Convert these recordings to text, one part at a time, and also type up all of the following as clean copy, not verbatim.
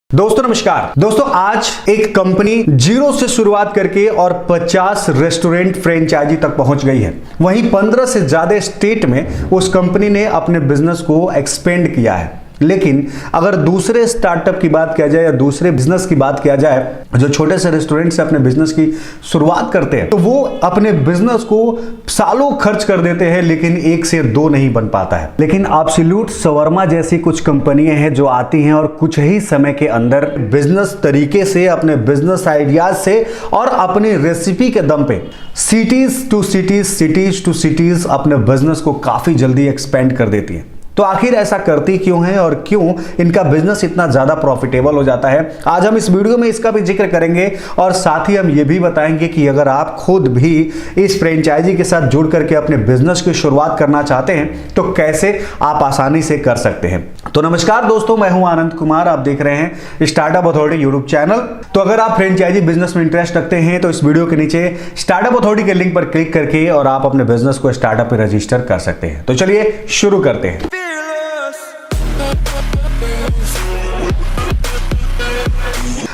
दोस्तों नमस्कार। दोस्तों आज एक कंपनी जीरो से शुरुआत करके और 50 रेस्टोरेंट फ्रेंचाइजी तक पहुंच गई है। वहीं 15 से ज्यादा स्टेट में उस कंपनी ने अपने बिजनेस को एक्सपेंड किया है। लेकिन अगर दूसरे स्टार्टअप की बात किया जाए या दूसरे बिजनेस की बात किया जाए जो छोटे से रेस्टोरेंट से अपने बिजनेस की शुरुआत करते हैं, तो वो अपने बिजनेस को सालों खर्च कर देते हैं लेकिन एक से दो नहीं बन पाता है। लेकिन एब्सोल्यूट शवरमा जैसी कुछ कंपनियां हैं जो आती हैं और कुछ ही समय के अंदर बिजनेस तरीके से, अपने बिजनेस आइडियाज से और अपनी रेसिपी के दम पे cities to cities, cities to cities अपने बिजनेस को काफी जल्दी एक्सपेंड कर देती है। तो आखिर ऐसा करती क्यों है और क्यों इनका बिजनेस इतना ज्यादा प्रॉफिटेबल हो जाता है, आज हम इस वीडियो में इसका भी जिक्र करेंगे और साथ ही हम ये भी बताएंगे कि अगर आप खुद भी इस फ्रेंचाइजी के साथ जुड़ करके अपने बिजनेस की शुरुआत करना चाहते हैं तो कैसे आप आसानी से कर सकते हैं। तो नमस्कार दोस्तों, मैं हूं आनंद कुमार, आप देख रहे हैं स्टार्टअप अथॉरिटी यूट्यूब चैनल। तो अगर आप फ्रेंचाइजी बिजनेस में इंटरेस्ट रखते हैं तो इस वीडियो के नीचे स्टार्टअप अथॉरिटी के लिंक पर क्लिक करके और आप अपने बिजनेस को स्टार्टअप पे रजिस्टर कर सकते हैं। तो चलिए शुरू करते हैं।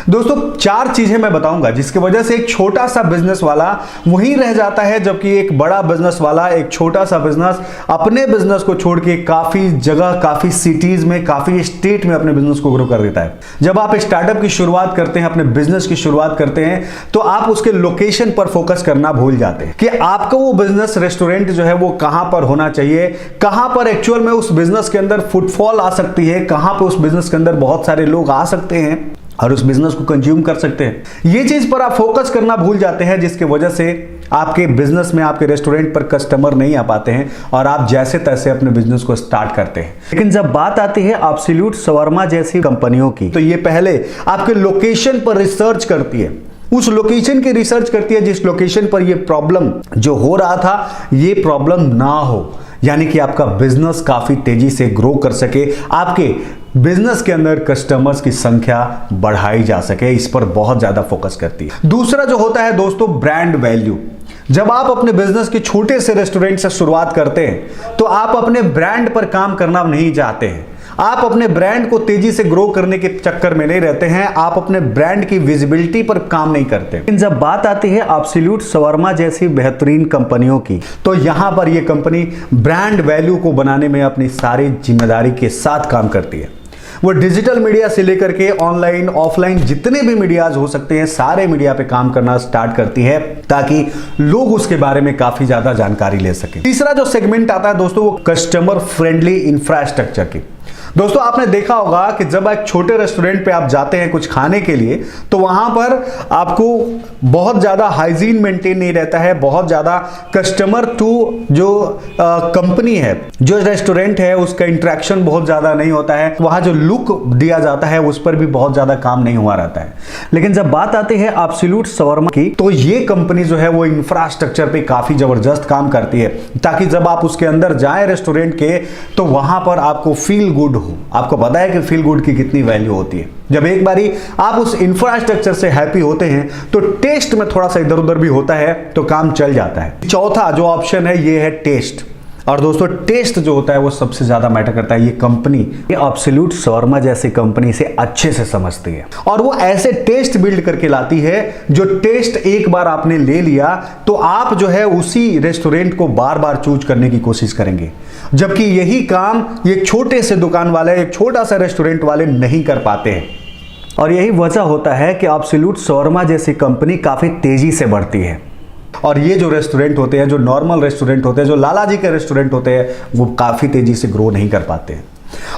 दोस्तों चार चीजें मैं बताऊंगा जिसकी वजह से एक छोटा सा बिजनेस वाला वहीं रह जाता है, जबकि एक बड़ा बिजनेस वाला, एक छोटा सा बिजनेस अपने बिजनेस को छोड़ के काफी जगह, काफी सिटीज में, काफी स्टेट में अपने बिजनेस को ग्रो कर देता है। जब आप स्टार्टअप की शुरुआत करते हैं, अपने बिजनेस की शुरुआत करते हैं, तो आप उसके लोकेशन पर फोकस करना भूल जाते हैं कि आपका वो बिजनेस रेस्टोरेंट जो है वो कहां पर होना चाहिए, कहां पर एक्चुअल में उस बिजनेस के अंदर फुटफॉल आ सकती है, कहां पर उस बिजनेस के अंदर बहुत सारे लोग आ सकते हैं और उस बिजनेस को कंज्यूम कर सकते हैं। ये चीज पर आप फोकस करना भूल जाते हैं, जिसकी वजह से आपके बिजनेस में, आपके रेस्टोरेंट पर कस्टमर नहीं आ पाते हैं और आप जैसे तैसे अपने बिजनेस को स्टार्ट करते हैं। लेकिन जब बात आती है एब्सोल्यूट शवरमा जैसी कंपनियों की, तो ये पहले आपके लोकेशन पर रिसर्च करती है, उस लोकेशन की रिसर्च करती है जिस लोकेशन पर ये प्रॉब्लम जो हो रहा था ये प्रॉब्लम ना हो, यानी कि आपका बिजनेस काफी तेजी से ग्रो कर सके, आपके बिजनेस के अंदर कस्टमर्स की संख्या बढ़ाई जा सके, इस पर बहुत ज्यादा फोकस करती है। दूसरा जो होता है दोस्तों, ब्रांड वैल्यू। जब आप अपने बिजनेस के छोटे से रेस्टोरेंट से शुरुआत करते हैं तो आप अपने ब्रांड पर काम करना नहीं चाहते हैं, आप अपने ब्रांड को तेजी से ग्रो करने के चक्कर में नहीं रहते हैं, आप अपने ब्रांड की विजिबिलिटी पर काम नहीं करते। लेकिन जब बात आती है एब्सोल्यूट शवरमा जैसी बेहतरीन कंपनियों की, तो यहां पर यह कंपनी ब्रांड वैल्यू को बनाने में अपनी सारी जिम्मेदारी के साथ काम करती है। वो डिजिटल मीडिया से लेकर के ऑनलाइन, ऑफलाइन जितने भी मीडियाज हो सकते हैं, सारे मीडिया पे काम करना स्टार्ट करती है ताकि लोग उसके बारे में काफी ज्यादा जानकारी ले सकें। तीसरा जो सेगमेंट आता है दोस्तों, वो कस्टमर फ्रेंडली इंफ्रास्ट्रक्चर की। दोस्तों आपने देखा होगा कि जब एक छोटे रेस्टोरेंट पे आप जाते हैं कुछ खाने के लिए, तो वहां पर आपको बहुत ज्यादा हाइजीन मेंटेन नहीं रहता है, बहुत ज्यादा कस्टमर टू जो कंपनी है, जो रेस्टोरेंट है, उसका इंटरेक्शन बहुत ज्यादा नहीं होता है, वहां जो लुक दिया जाता है उस पर भी बहुत ज्यादा काम नहीं हुआ रहता है। लेकिन जब बात आती है एब्सोल्यूट शवरमा की, तो ये कंपनी जो है वो इंफ्रास्ट्रक्चर पे काफी जबरदस्त काम करती है ताकि जब आप उसके अंदर जाए रेस्टोरेंट के, तो वहां पर आपको फील गुड हो। आपको पता है कि फील गुड की कितनी वैल्यू होती है। जब एक बारी आप उस इंफ्रास्ट्रक्चर से हैप्पी होते हैं तो टेस्ट में थोड़ा सा इधर उधर भी होता है तो काम चल जाता है। चौथा जो ऑप्शन है ये है टेस्ट। और दोस्तों टेस्ट जो होता है वो सबसे ज्यादा मैटर करता है। ये कंपनी, ये एब्सोल्यूट शवरमा जैसी कंपनी से अच्छे से समझती है और वो ऐसे टेस्ट बिल्ड करके लाती है जो टेस्ट एक बार आपने ले लिया तो आप जो है उसी रेस्टोरेंट को बार बार चूज करने की कोशिश करेंगे, जबकि यही काम ये छोटे से दुकान वाले, एक छोटा सा रेस्टोरेंट वाले नहीं कर पाते हैं। और यही वजह होता है कि एब्सोल्यूट शवरमा जैसी कंपनी काफी तेजी से बढ़ती है और ये जो रेस्टोरेंट होते हैं, जो नॉर्मल रेस्टोरेंट होते हैं, जो लाला जी के रेस्टोरेंट होते हैं, वो काफी तेजी से ग्रो नहीं कर पाते हैं।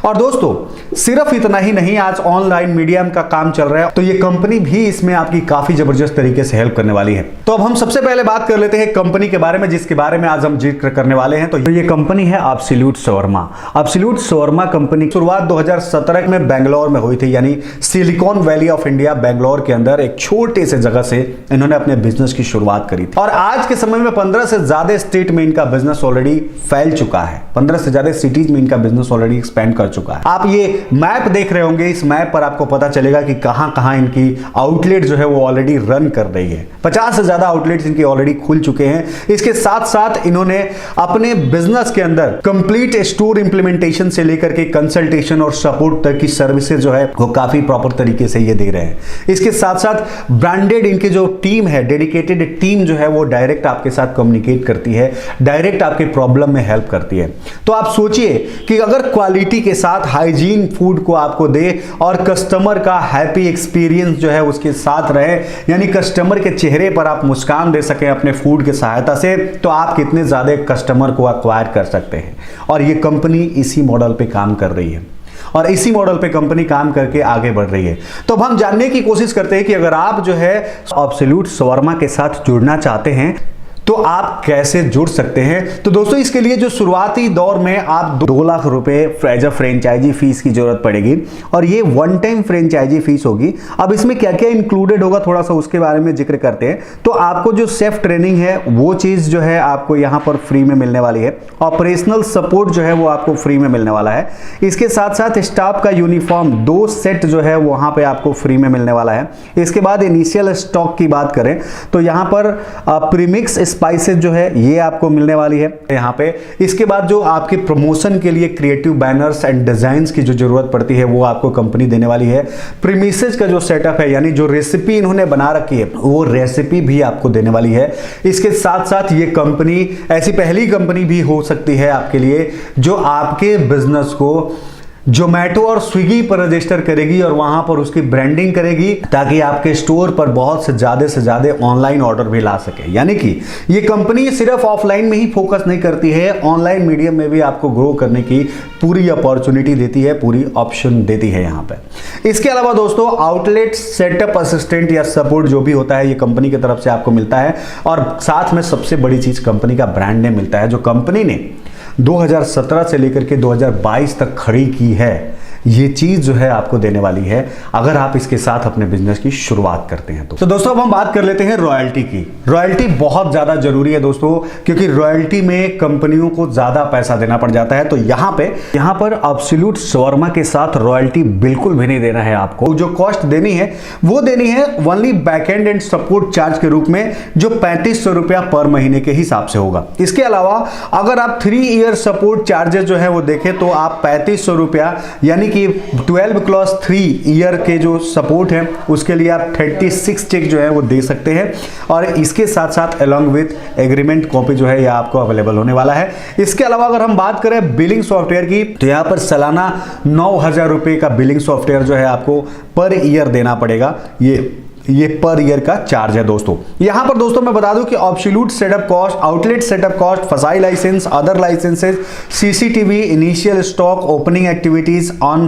और दोस्तों सिर्फ इतना ही नहीं, आज ऑनलाइन मीडियम का काम चल रहा है तो ये कंपनी भी इसमें आपकी काफी जबरदस्त तरीके से हेल्प करने वाली है। तो अब हम सबसे पहले बात कर लेते हैं कंपनी के बारे में जिसके बारे में आज हम जिक्र करने वाले हैं। तो ये कंपनी है absolute shawarma. Absolute shawarma company की शुरुआत 2017 में बेंगलोर में हुई थी, यानी silicon valley of India Bangalore के अंदर एक छोटे से जगह से इन्होंने अपने बिजनेस की शुरुआत करी थी और आज के समय में 15 से ज्यादा स्टेट में इनका बिजनेस ऑलरेडी फैल चुका है, 15 से ज्यादा सिटीज में इनका बिजनेस ऑलरेडी स्पेंड कर चुका है। आप ये मैप देख रहे होंगे, इस मैप पर आपको पता चलेगा कि कहां कहां इनकी आउटलेट जो है वो ऑलरेडी रन कर रही है। 50 से ज्यादा आउटलेट्स इनके ऑलरेडी खुल चुके हैं। इसके साथ साथ इन्होंने अपने बिजनेस के अंदर कंप्लीट स्टोर इंप्लीमेंटेशन से लेकर के कंसल्टेशन और सपोर्ट तक की सर्विसेज जो है वो काफी प्रॉपर तरीके से ये दे रहे हैं। इसके साथ साथ ब्रांडेड इनकी जो टीम है, डेडिकेटेड टीम जो है वो डायरेक्ट आपके साथ कम्युनिकेट करती है, डायरेक्ट आपके प्रॉब्लम में हेल्प करती है। तो आप सोचिए कि अगर क्वालिटी के साथ हाइजीन फूड को आपको दे और कस्टमर का हैप्पी एक्सपीरियंस जो है उसके साथ रहे, यानी कस्टमर के चेहरे पर आप मुस्कान दे सकें अपने फूड की सहायता से, तो आप कितने ज्यादा कस्टमर को एक्वायर कर सकते हैं। और ये कंपनी इसी मॉडल पे काम कर रही है और इसी मॉडल पे कंपनी काम करके आगे बढ़ रही है। तो अब हम जानने की कोशिश करते हैं कि अगर आप जो है एब्सोल्यूट शवरमा के साथ जुड़ना चाहते हैं तो आप कैसे जुड़ सकते हैं। तो दोस्तों इसके लिए जो शुरुआती दौर में आप 2 लाख रुपए एज अ फ्रेंचाइजी फीस की जरूरत पड़ेगी और ये वन टाइम फ्रेंचाइजी फीस होगी। अब इसमें क्या क्या इंक्लूडेड होगा थोड़ा सा उसके बारे में जिक्र करते हैं। तो आपको जो सेफ ट्रेनिंग है वो चीज जो है आपको यहाँ पर फ्री में मिलने वाली है। ऑपरेशनल सपोर्ट जो है वो आपको फ्री में मिलने वाला है। इसके साथ साथ स्टाफ का यूनिफॉर्म 2 सेट जो है वहां पे आपको फ्री में मिलने वाला है। इसके बाद इनिशियल स्टॉक की बात करें तो यहाँ पर प्रीमिक्स स्पाइसेस जो है ये आपको मिलने वाली है यहाँ पे। इसके बाद जो आपके प्रमोशन के लिए क्रिएटिव बैनर्स एंड डिजाइन्स की जो जरूरत पड़ती है वो आपको कंपनी देने वाली है। प्रीमिसेस का जो सेटअप है यानी जो रेसिपी इन्होंने बना रखी है वो रेसिपी भी आपको देने वाली है। इसके साथ साथ ये कंपनी ऐसी पहली कंपनी भी हो सकती है आपके लिए जो आपके बिजनेस को जोमेटो और स्विगी पर रजिस्टर करेगी और वहां पर उसकी ब्रांडिंग करेगी ताकि आपके स्टोर पर बहुत से ज्यादा ऑनलाइन ऑर्डर भी ला सके। यानी कि ये कंपनी सिर्फ ऑफलाइन में ही फोकस नहीं करती है, ऑनलाइन मीडियम में भी आपको ग्रो करने की पूरी अपॉर्चुनिटी देती है, पूरी ऑप्शन देती है यहाँ पे। इसके अलावा दोस्तों आउटलेट सेटअप असिस्टेंट या सपोर्ट जो भी होता है ये कंपनी की तरफ से आपको मिलता है और साथ में सबसे बड़ी चीज कंपनी का ब्रांड नेम मिलता है जो कंपनी ने 2017 से लेकर के 2022 तक खड़ी की है। ये चीज जो है आपको देने वाली है अगर आप इसके साथ अपने बिजनेस की शुरुआत करते हैं। तो दोस्तों अब हम बात कर लेते हैं रॉयल्टी की। रॉयल्टी बहुत ज्यादा जरूरी है दोस्तों क्योंकि रॉयल्टी में कंपनियों को ज्यादा पैसा देना पड़ जाता है। तो यहाँ पर एब्सोल्यूट शवरमा के साथ रॉयल्टी बिल्कुल भी नहीं देना है आपको। जो कॉस्ट देनी है वो देनी है only backend and support charge के रूप में जो 3500 रुपया पर महीने के हिसाब से होगा। इसके अलावा अगर आप 3 ईयर सपोर्ट चार्जेस जो है वो देखें तो आप 3500 रुपया यानी कि 12+3 ईयर के जो सपोर्ट है उसके लिए आप 36 चेक जो है वो दे सकते हैं और इसके साथ साथ अलॉन्ग विथ एग्रीमेंट कॉपी जो है ये आपको अवेलेबल होने वाला है। इसके अलावा अगर हम बात करें बिलिंग सॉफ्टवेयर की तो यहाँ पर सालाना 9000 रुपए का बिलिंग सॉफ्टवेयर जो है आपको पर ईयर देना पड़ेगा। ये पर ईयर का चार्ज है दोस्तों। यहां पर दोस्तों मैं बता दूं कि absolute setup cost, outlet setup cost, FSSAI licence, other licences, CCTV, initial stock, opening activities on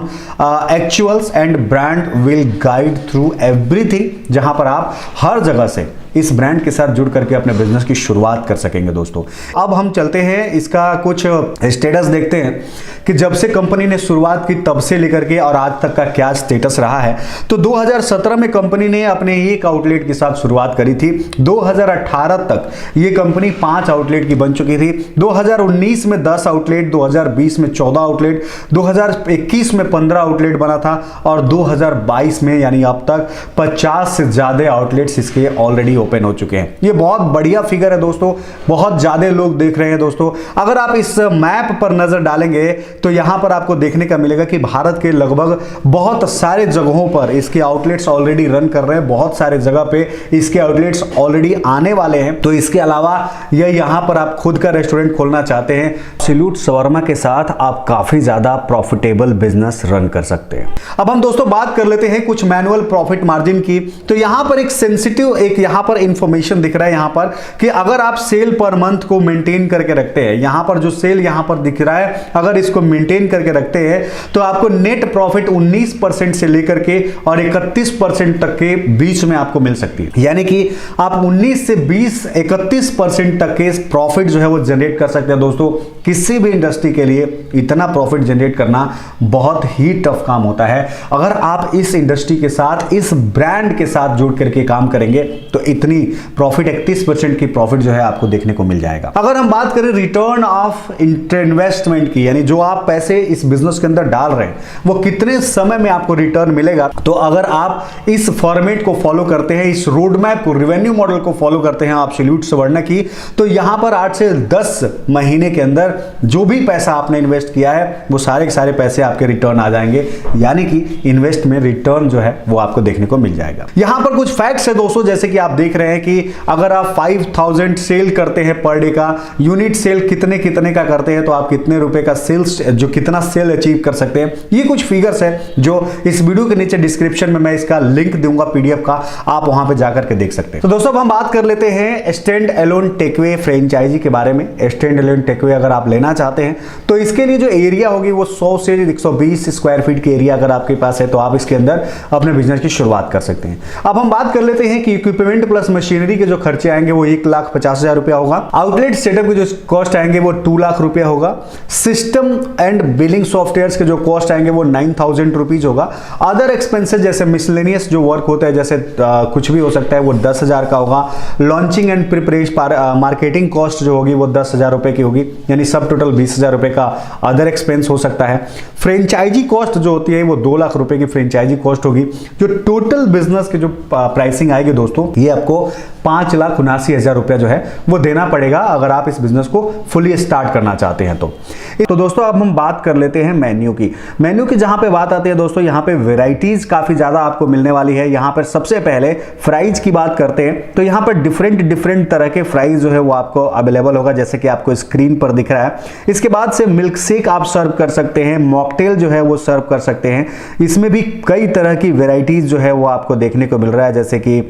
actuals and brand will guide through everything, जहां पर आप हर जगह से इस ब्रांड के साथ जुड़ करके अपने बिजनेस की शुरुआत कर सकेंगे दोस्तों। अब हम चलते हैं इसका कुछ स्टेटस देखते हैं कि जब से कंपनी ने शुरुआत की तब से लेकर के और आज तक का क्या स्टेटस रहा है। तो 2017 में कंपनी ने अपने एक आउटलेट के साथ शुरुआत करी थी। 2018 तक ये कंपनी 5 आउटलेट की बन चुकी थी। 2019 में 10 आउटलेट, 2020 में 14 आउटलेट, 2021 में 15 आउटलेट बना था और 2022 में यानी अब तक 50 से ज्यादा आउटलेट्स इसके ऑलरेडी ओपन हो चुके हैं। ये बहुत बढ़िया फिगर है दोस्तों, बहुत ज्यादा लोग देख रहे हैं दोस्तों। अगर आप इस मैप पर नजर डालेंगे तो यहां पर आपको देखने का मिलेगा कि भारत के लगभग बहुत सारे जगहों पर इसके आउटलेट्स ऑलरेडी रन कर रहे हैं, बहुत सारे जगह पे इसके आउटलेट्स ऑलरेडी आने वाले हैं। तो इसके अलावा यहां पर आप खुद का रेस्टोरेंट खोलना चाहते हैं, एब्सोल्यूट शवरमा के साथ आप काफी ज्यादा प्रॉफिटेबल बिजनेस रन कर सकते हैं। अब हम दोस्तों बात कर लेते हैं कुछ मैनुअल प्रॉफिट मार्जिन की। तो यहां पर एक सेंसिटिव यहां पर इंफॉर्मेशन दिख रहा है यहां पर कि अगर आप सेल पर मंथ को मेंटेन करके रखते हैं, यहां पर जो सेल यहां पर दिख रहा है अगर इसको मेंटेन करके रखते हैं तो आपको नेट प्रॉफिट 19% से लेकर के और 31% तक के बीच में आपको मिल सकती है। यानी कि आप 19 से 20 31% तक के प्रॉफिट जो है वो जनरेट कर सकते हैं दोस्तों। किसी भी इंडस्ट्री के लिए इतना प्रॉफिट जनरेट करना बहुत ही टफ काम होता है। अगर आप इस इंडस्ट्री के साथ, इस ब्रांड के साथ जुड़ करके काम करेंगे तो इतनी प्रॉफिट 31% की प्रॉफिट जो है आपको देखने को मिल जाएगा। अगर हम बात करें रिटर्न ऑफ इन्वेस्टमेंट की, यानी जो आप पैसे इस बिजनेस के अंदर डाल रहे हैं वो कितने समय में आपको रिटर्न मिलेगा। तो अगर आप इस फॉर्मेट को फॉलो करते हैं, इस रोड मैप को, रेवेन्यू मॉडल को फॉलो करते हैं एब्सोल्यूट सुवर्ण की, तो यहां पर 8 से 10 महीने के अंदर जो भी पैसा आपने इन्वेस्ट किया है वो सारे के सारे पैसे आपके रिटर्न आ जाएंगे, यानी कि इन्वेस्ट में रिटर्न जो है वो आपको देखने को मिल जाएगा। यहां पर कुछ फैक्ट्स है दोस्तों, जैसे कि आप देख रहे हैं कि अगर आप 5000 सेल करते हैं पर डे का, यूनिट सेल कितने कितने का करते हैं तो आप कितने रुपए का सेल्स, जो कितना सेल अचीव कर सकते हैं, ये कुछ फिगर्स है जो इस वीडियो के नीचे डिस्क्रिप्शन में मैं इसका लिंक दूंगा पीडीएफ का, आप वहां पे जाकर के देख सकते हैं। तो दोस्तों अब हम बात कर लेते हैं स्टैंड अलोन टेकअवे फ्रेंचाइजी के बारे में। स्टैंड अलोन टेकअवे अगर आप लेना चाहते हैं तो इसके लिए जो एरिया होगी वो 100 से 120 स्क्वायर फीट की एरिया अगर आपके पास है तो आप इसके अंदर अपने बिजनेस की शुरुआत कर सकते हैं। अब हम बात कर लेते हैं कि इक्विपमेंट प्लस मशीनरी के जो खर्चे आएंगे वो 1,50,000 रुपया होगा। आउटलेट सेटअप के जो कॉस्ट आएंगे वो 2 लाख रुपया होगा। सिस्टम एंड बिलिंग सॉफ्टवेयर के जो कॉस्ट आएंगे वो 9,000 रुपीज होगा। अदर एक्सपेंसेस जैसे मिसलेनियस जो वर्क होता है, जैसे कुछ भी हो सकता है, वो 10,000 का होगा। Launching and preparation marketing cost जो होगी वो 10,000 रुपए की होगी, यानी सब टोटल 20,000 रुपए का अदर एक्सपेंस हो सकता है। फ्रेंचाइजी कॉस्ट जो होती है वो 2 लाख रुपए की फ्रेंचाइजी कॉस्ट होगी। जो टोटल बिजनेस के जो प्राइसिंग आएगी दोस्तों, ये आपको 5,79,000 रुपया जो है वो देना पड़ेगा अगर आप इस बिजनेस को फुली स्टार्ट करना चाहते हैं तो दोस्तों अब हम बात कर लेते हैं मेन्यू की जहां पे बात आती है दोस्तों, यहां पे वैरायटीज काफी ज्यादा आपको मिलने वाली है। यहां पर सबसे पहले फ्राइज की बात करते हैं तो यहां पर डिफरेंट तरह के फ्राइज जो है वो आपको अवेलेबल होगा, जैसे कि आपको स्क्रीन पर दिख रहा है। इसके बाद से मिल्क शेक आप सर्व कर सकते हैं, मॉकटेल जो है वो सर्व कर सकते हैं। इसमें भी कई तरह की वैरायटीज जो है वो आपको देखने को मिल रहा है, जैसे कि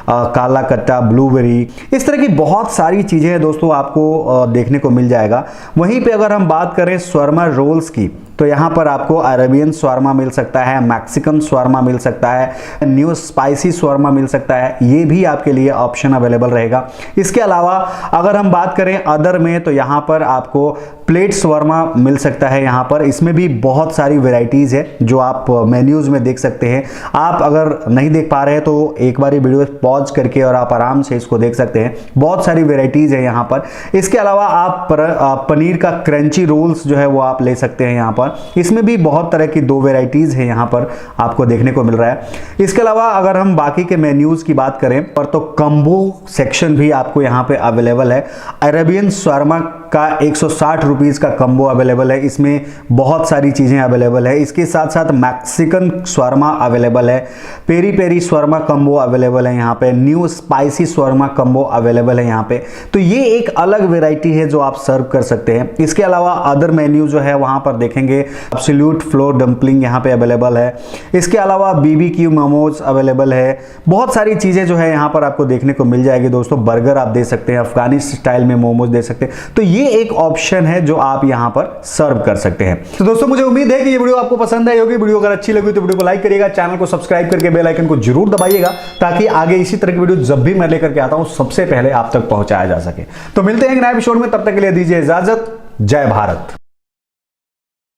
काला कट्टा, ब्लूबेरी, इस तरह की बहुत सारी चीजें हैं दोस्तों आपको देखने को मिल जाएगा। वहीं पे अगर हम बात करें शॉर्मा रोल्स की तो यहां पर आपको अरेबियन शॉर्मा मिल सकता है, मैक्सिकन शॉर्मा मिल सकता है, न्यू स्पाइसी शॉर्मा मिल सकता है, ये भी आपके लिए ऑप्शन अवेलेबल रहेगा। इसके अलावा अगर हम बात करें अदर में तो यहां पर आपको प्लेट शॉर्मा मिल सकता है। यहां पर इसमें भी बहुत सारी वैरायटीज है जो आप मेन्यूज में देख सकते हैं। आप अगर नहीं देख पा रहे हैं तो एक बार वीडियो पॉज करके और आप आराम से इसको देख सकते हैं, बहुत सारी वैरायटीज है यहां पर। इसके अलावा आप पनीर का क्रंची रोल्स जो है वो आप ले सकते हैं यहां पर, इसमें भी बहुत तरह की 2 वैरायटीज है यहां पर आपको देखने को मिल रहा है। इसके अलावा अगर हम बाकी के मेन्यूज की बात करें पर तो कम्बो सेक्शन भी आपको यहां पे अवेलेबल है। अरेबियन शॉर्मा का 160 रुपीज का कम्बो अवेलेबल है, इसमें बहुत सारी चीजें अवेलेबल है। इसके साथ साथ मैक्सिकन शॉर्मा अवेलेबल है, peri peri shawarma combo available है यहाँ पे, new spicy shawarma combo available है यहाँ पे। तो ये एक अलग वेराइटी है जो आप सर्व कर सकते हैं। इसके अलावा अदर मेन्यू जो है वहां पर देखेंगे एब्सोल्यूट फ्लोर डंपलिंग यहाँ पे अवेलेबल है। इसके अलावा बीबीक्यू मोमोज अवेलेबल है, बहुत सारी चीजें जो है यहाँ पर आपको देखने को मिल जाएगी दोस्तों। बर्गर आप दे सकते हैं, अफगानी स्टाइल में मोमोज दे सकते हैं, तो ये एक ऑप्शन है जो आप यहां पर सर्व कर सकते हैं। तो दोस्तों मुझे उम्मीद है कि ये वीडियो आपको पसंद आई होगी। वीडियो अगर अच्छी लगी तो वीडियो को लाइक करिएगा, चैनल को सब्सक्राइब करके बेल आइकन को जरूर दबाइएगा ताकि आगे इसी तरह की वीडियो जब भी मैं लेकर के आता हूं सबसे पहले आप तक पहुंचाया जा सके। तो मिलते हैं एक नए एपिसोड में, तब तक के लिए दीजिए इजाजत। जय भारत।